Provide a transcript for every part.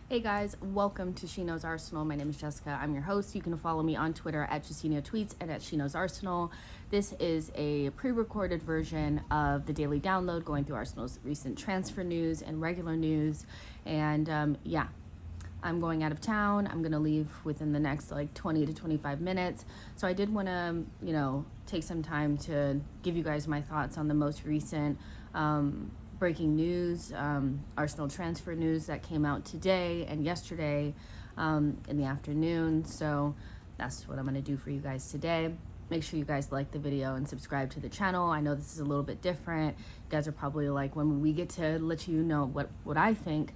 Hey guys, welcome to SheKnowsArsenal. My name is Jessica. I'm your host. You can follow me on Twitter at JustinoTweets and at SheKnowsArsenal. This is a pre-recorded version of the daily download going through Arsenal's recent transfer news and regular news. And I'm going out of town. I'm going to leave within the next 20 to 25 minutes. So I did want to, take some time to give you guys my thoughts on the most recent breaking news, Arsenal transfer news that came out today and yesterday in the afternoon. So that's what I'm going to do for you guys today. Make sure you guys like the video and subscribe to the channel. I know this is a little bit different. You guys are probably like, when we get to let you know what I think.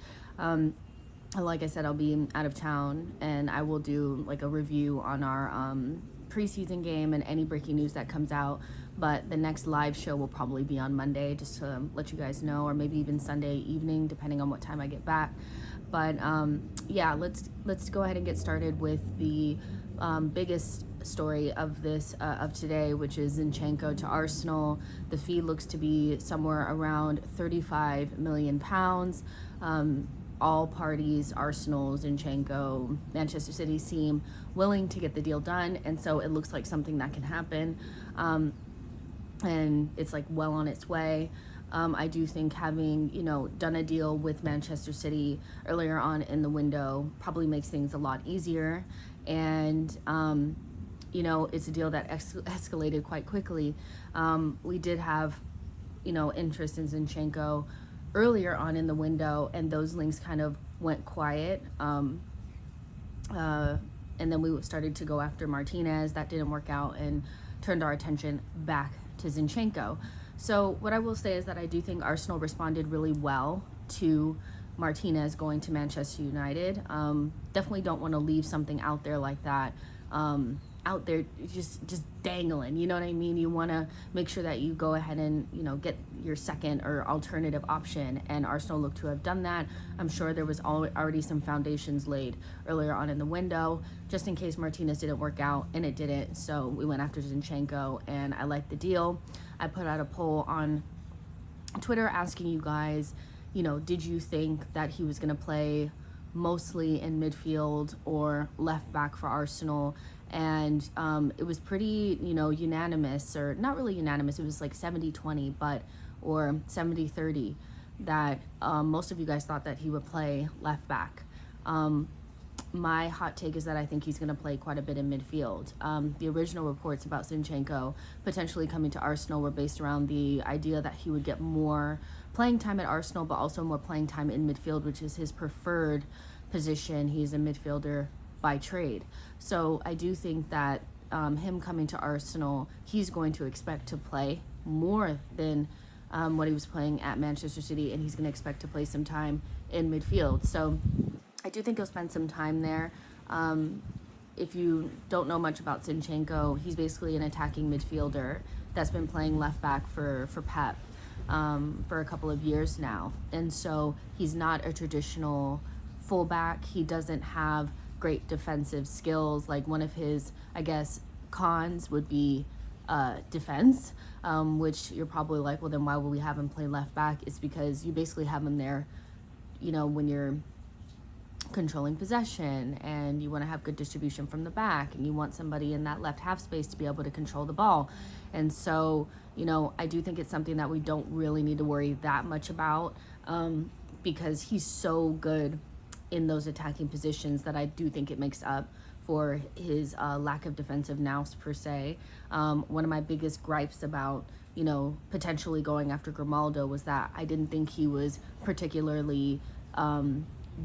Like I said, I'll be out of town and I will do like a review on our preseason game and any breaking news that comes out. But the next live show will probably be on Monday, just to let you guys know, or maybe even Sunday evening, depending on what time I get back. But let's go ahead and get started with the biggest story of today, which is Zinchenko to Arsenal. The fee looks to be somewhere around £35 million. All parties, Arsenal, Zinchenko, Manchester City, seem willing to get the deal done, and so it looks like something that can happen, and it's well on its way. I do think having done a deal with Manchester City earlier on in the window probably makes things a lot easier, and it's a deal that escalated quite quickly. We did have interest in Zinchenko earlier on in the window, and those links kind of went quiet, and then we started to go after Martinez. That didn't work out and turned our attention back to Zinchenko. So what I will say is that I do think Arsenal responded really well to Martinez going to Manchester United. Definitely don't want to leave something out there like that out there just dangling, you know what I mean? You want to make sure that you go ahead and get your second or alternative option, and Arsenal looked to have done that. I'm sure there was already some foundations laid earlier on in the window, just in case Martinez didn't work out, and it didn't. So we went after Zinchenko, and I liked the deal. I put out a poll on Twitter asking you guys, did you think that he was going to play mostly in midfield or left back for Arsenal? And it was pretty unanimous, or not really unanimous. It was like 70-20, or 70-30, that most of you guys thought that he would play left back. My hot take is that I think he's going to play quite a bit in midfield. The original reports about Zinchenko potentially coming to Arsenal were based around the idea that he would get more playing time at Arsenal, but also more playing time in midfield, which is his preferred position. He's a midfielder by trade. So I do think that him coming to Arsenal, he's going to expect to play more than what he was playing at Manchester City, and he's going to expect to play some time in midfield. So I do think he'll spend some time there. If you don't know much about Zinchenko, he's basically an attacking midfielder that's been playing left back for Pep for a couple of years now. And so he's not a traditional fullback. He doesn't have great defensive skills. Like, one of his, I guess, cons would be defense, which you're probably like, well, then why would we have him play left back? It's because you basically have him there, when you're controlling possession and you want to have good distribution from the back, and you want somebody in that left half space to be able to control the ball. And so, I do think it's something that we don't really need to worry that much about, because he's so good in those attacking positions that I do think it makes up for his lack of defensive nous per se. One of my biggest gripes about potentially going after Grimaldo was that I didn't think he was particularly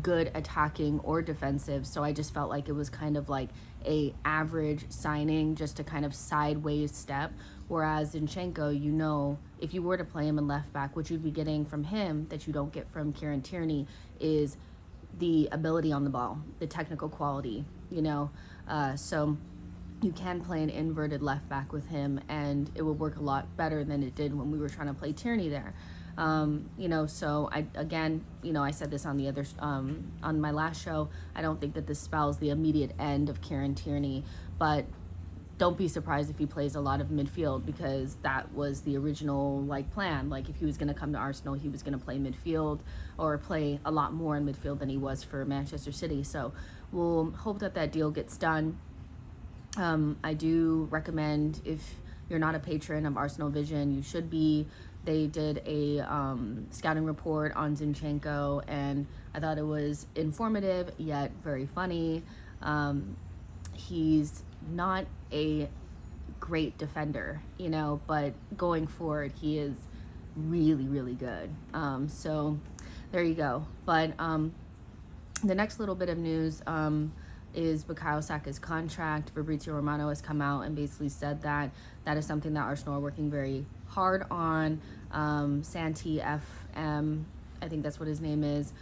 good attacking or defensive, so I just felt like it was kind of like a average signing, just a kind of sideways step. Whereas Zinchenko, if you were to play him in left back, what you'd be getting from him that you don't get from Kieran Tierney is the ability on the ball, the technical quality, so you can play an inverted left back with him, and it would work a lot better than it did when we were trying to play Tierney there. So I said this on the other, on my last show, I don't think that this spells the immediate end of Kieran Tierney, but don't be surprised if he plays a lot of midfield, because that was the original like plan. Like if he was going to come to Arsenal, he was going to play midfield, or play a lot more in midfield than he was for Manchester City. So we'll hope that that deal gets done. I do recommend, if you're not a patron of Arsenal Vision, you should be. They did a scouting report on Zinchenko, and I thought it was informative yet very funny. He's not a great defender, you know, but going forward, he is really, really good. So there you go. But the next little bit of news is Bukayo Saka's contract. Fabrizio Romano has come out and basically said that that is something that Arsenal are working very hard on. Santi FM, I think that's what his name is,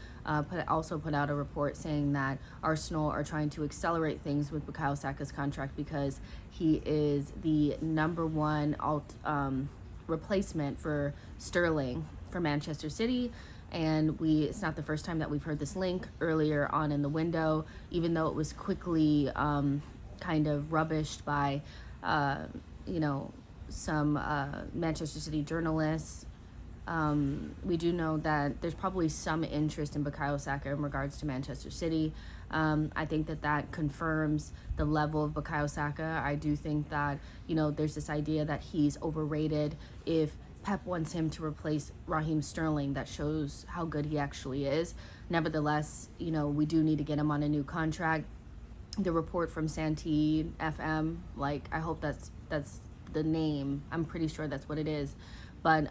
also put out a report saying that Arsenal are trying to accelerate things with Bukayo Saka's contract, because he is the number one replacement for Sterling for Manchester City. And it's not the first time that we've heard this link earlier on in the window, even though it was quickly kind of rubbished by, some Manchester City journalists. We do know that there's probably some interest in Bukayo Saka in regards to Manchester City. I think that confirms the level of Bukayo Saka. I do think that, there's this idea that he's overrated. If Pep wants him to replace Raheem Sterling, that shows how good he actually is. Nevertheless, we do need to get him on a new contract. The report from Santi FM, I hope that's the name. I'm pretty sure that's what it is. But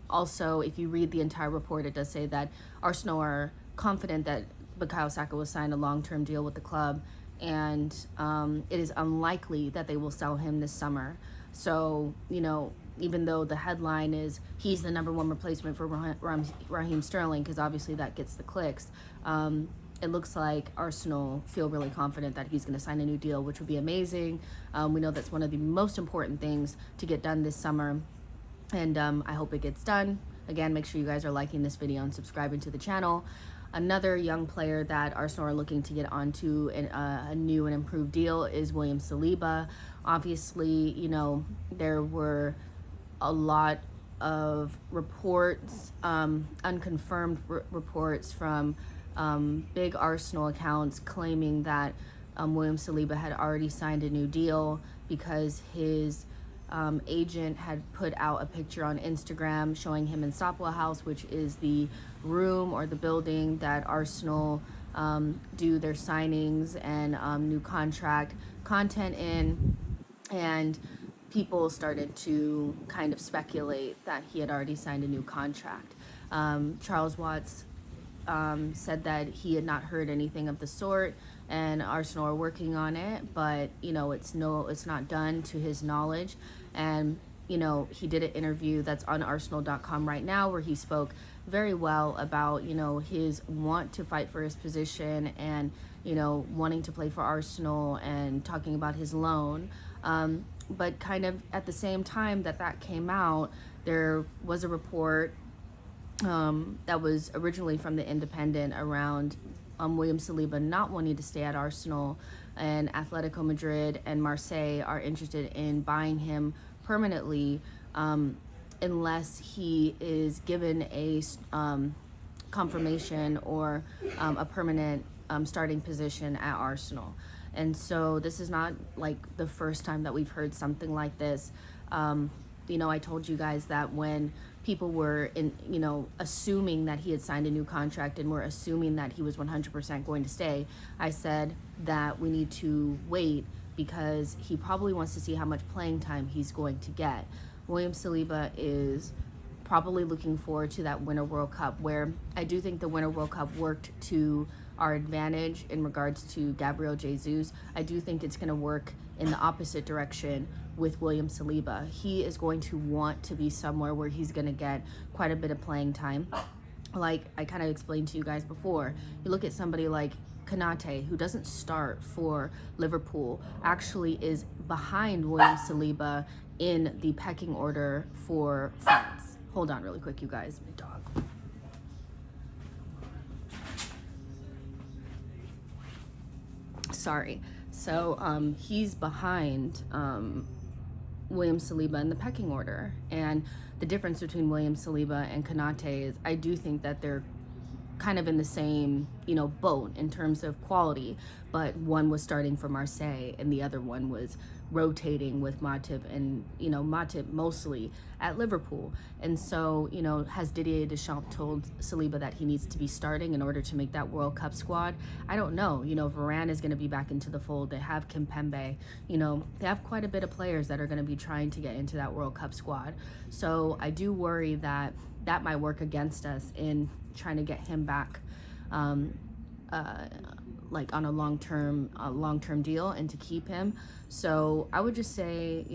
also, if you read the entire report, it does say that Arsenal are confident that Bukayo Saka will sign a long-term deal with the club, and it is unlikely that they will sell him this summer. So, even though the headline is he's the number one replacement for Raheem Sterling, because obviously that gets the clicks, it looks like Arsenal feel really confident that he's going to sign a new deal, which would be amazing. We know that's one of the most important things to get done this summer, and I hope it gets done. Again, make sure you guys are liking this video and subscribing to the channel. Another young player that Arsenal are looking to get onto a new and improved deal is William Saliba. Obviously, there were a lot of reports, unconfirmed reports from big Arsenal accounts claiming that William Saliba had already signed a new deal, because his agent had put out a picture on Instagram showing him in Sopwell House, which is the room or the building that Arsenal do their signings and new contract content in. And people started to kind of speculate that he had already signed a new contract. Charles Watts said that he had not heard anything of the sort, and Arsenal are working on it, but it's not done to his knowledge. And he did an interview that's on Arsenal.com right now, where he spoke very well about his want to fight for his position, and wanting to play for Arsenal, and talking about his loan. But kind of at the same time that came out, there was a report that was originally from the Independent around William Saliba not wanting to stay at Arsenal, and Atletico Madrid and Marseille are interested in buying him permanently, unless he is given a confirmation or a permanent starting position at Arsenal. And so this is not the first time that we've heard something like this. I told you guys that when people were assuming that he had signed a new contract and were assuming that he was 100% going to stay, I said that we need to wait, because he probably wants to see how much playing time he's going to get. William Saliba is probably looking forward to that Winter World Cup, where I do think the Winter World Cup worked to our advantage in regards to Gabriel Jesus. I do think it's going to work in the opposite direction with William Saliba. He is going to want to be somewhere where he's going to get quite a bit of playing time. Like I kind of explained to you guys before, you look at somebody like Konate, who doesn't start for Liverpool, actually is behind William Saliba in the pecking order for France. Hold on really quick, you guys. My dog. sorry. So he's behind William Saliba in the pecking order. And the difference between William Saliba and Konate is I do think that they're kind of in the same, boat in terms of quality, but one was starting for Marseille and the other one was rotating with Matip, and Matip mostly at Liverpool. And so has Didier Deschamps told Saliba that he needs to be starting in order to make that World Cup squad? I don't know. Varane is going to be back into the fold. They have Kimpembe. They have quite a bit of players that are going to be trying to get into that World Cup squad. So I do worry that that might work against us in trying to get him back like on a long-term deal and to keep him. So I would just say,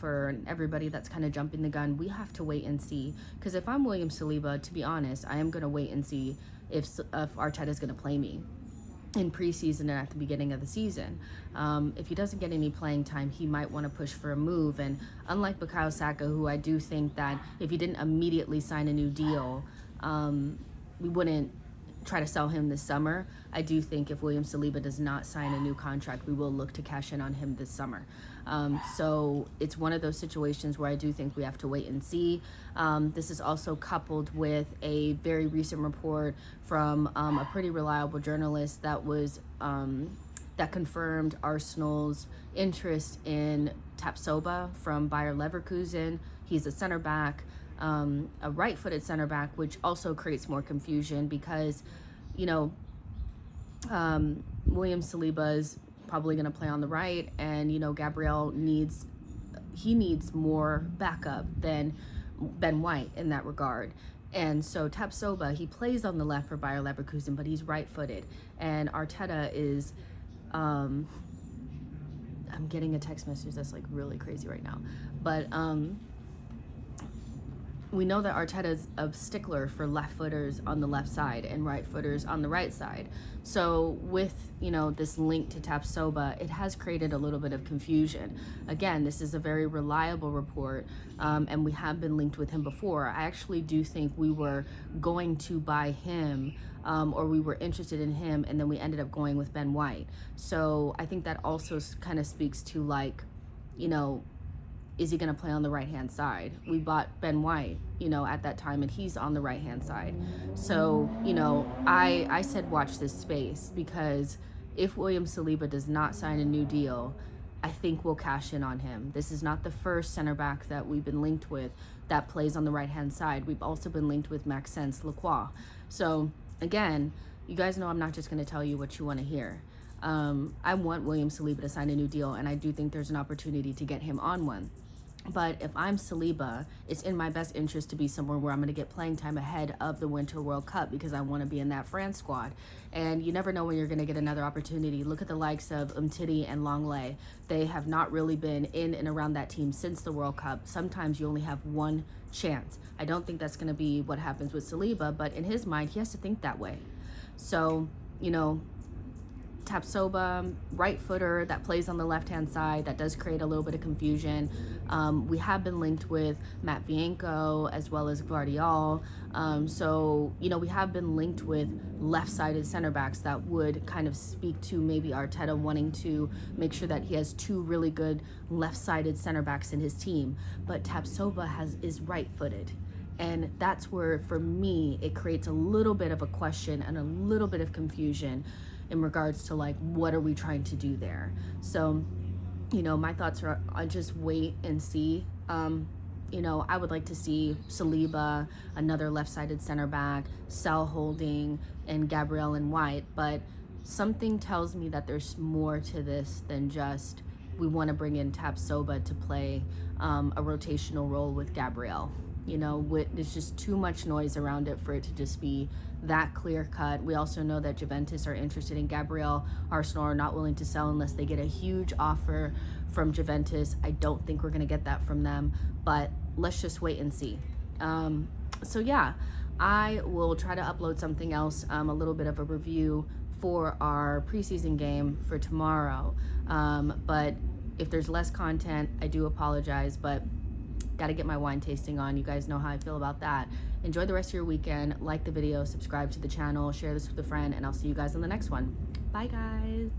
for everybody that's kind of jumping the gun, we have to wait and see. Because if I'm William Saliba, to be honest, I am going to wait and see if Arteta's going to play me in preseason and at the beginning of the season. If he doesn't get any playing time, he might want to push for a move. And unlike Bukayo Saka, who I do think that if he didn't immediately sign a new deal, we wouldn't try to sell him this summer. I do think if William Saliba does not sign a new contract, we will look to cash in on him this summer. So it's one of those situations where I do think we have to wait and see. This is also coupled with a very recent report from a pretty reliable journalist that was that confirmed Arsenal's interest in Tapsoba from Bayer Leverkusen. He's a center back. A right-footed center back, which also creates more confusion because, William Saliba is probably going to play on the right, and Gabriel needs more backup than Ben White in that regard. And so Tapsoba, he plays on the left for Bayer Leverkusen, but he's right-footed, and Arteta is. I'm getting a text message that's like really crazy right now, but we know that Arteta's a stickler for left-footers on the left side and right-footers on the right side. So with, this link to Tapsoba, it has created a little bit of confusion. Again, this is a very reliable report, and we have been linked with him before. I actually do think we were going to buy him, or we were interested in him, and then we ended up going with Ben White. So I think that also kind of speaks to is he going to play on the right-hand side? We bought Ben White, at that time, and he's on the right-hand side. So, I said watch this space, because if William Saliba does not sign a new deal, I think we'll cash in on him. This is not the first center back that we've been linked with that plays on the right-hand side. We've also been linked with Maxence Lacroix. So, again, you guys know I'm not just going to tell you what you want to hear. I want William Saliba to sign a new deal, and I do think there's an opportunity to get him on one. But if I'm Saliba, it's in my best interest to be somewhere where I'm going to get playing time ahead of the Winter World Cup, because I want to be in that France squad. And you never know when you're going to get another opportunity. Look at the likes of Umtiti and Longley. They have not really been in and around that team since the World Cup. Sometimes you only have one chance. I don't think that's going to be what happens with Saliba, but in his mind, he has to think that way. So, Tapsoba, right footer that plays on the left-hand side, that does create a little bit of confusion. We have been linked with Matt Vienko as well as Guardiol. So, we have been linked with left-sided center backs that would kind of speak to maybe Arteta wanting to make sure that he has two really good left-sided center backs in his team. But Tapsoba is right-footed. And that's where, for me, it creates a little bit of a question and a little bit of confusion in regards to what are we trying to do there. So, my thoughts are I just wait and see. I would like to see Saliba, another left-sided center back, Sal Holding, and Gabriel and White. But something tells me that there's more to this than just we want to bring in Tapsoba to play a rotational role with Gabriel. There's just too much noise around it for it to just be that clear cut. We also know that Juventus are interested in Gabriel. Arsenal are not willing to sell unless they get a huge offer from Juventus. I don't think we're going to get that from them, but let's just wait and see. So yeah, I will try to upload something else, a little bit of a review for our preseason game for tomorrow. But if there's less content, I do apologize, but got to get my wine tasting on. You guys know how I feel about that. Enjoy the rest of your weekend. Like the video, subscribe to the channel, share this with a friend, and I'll see you guys on the next one. Bye, guys.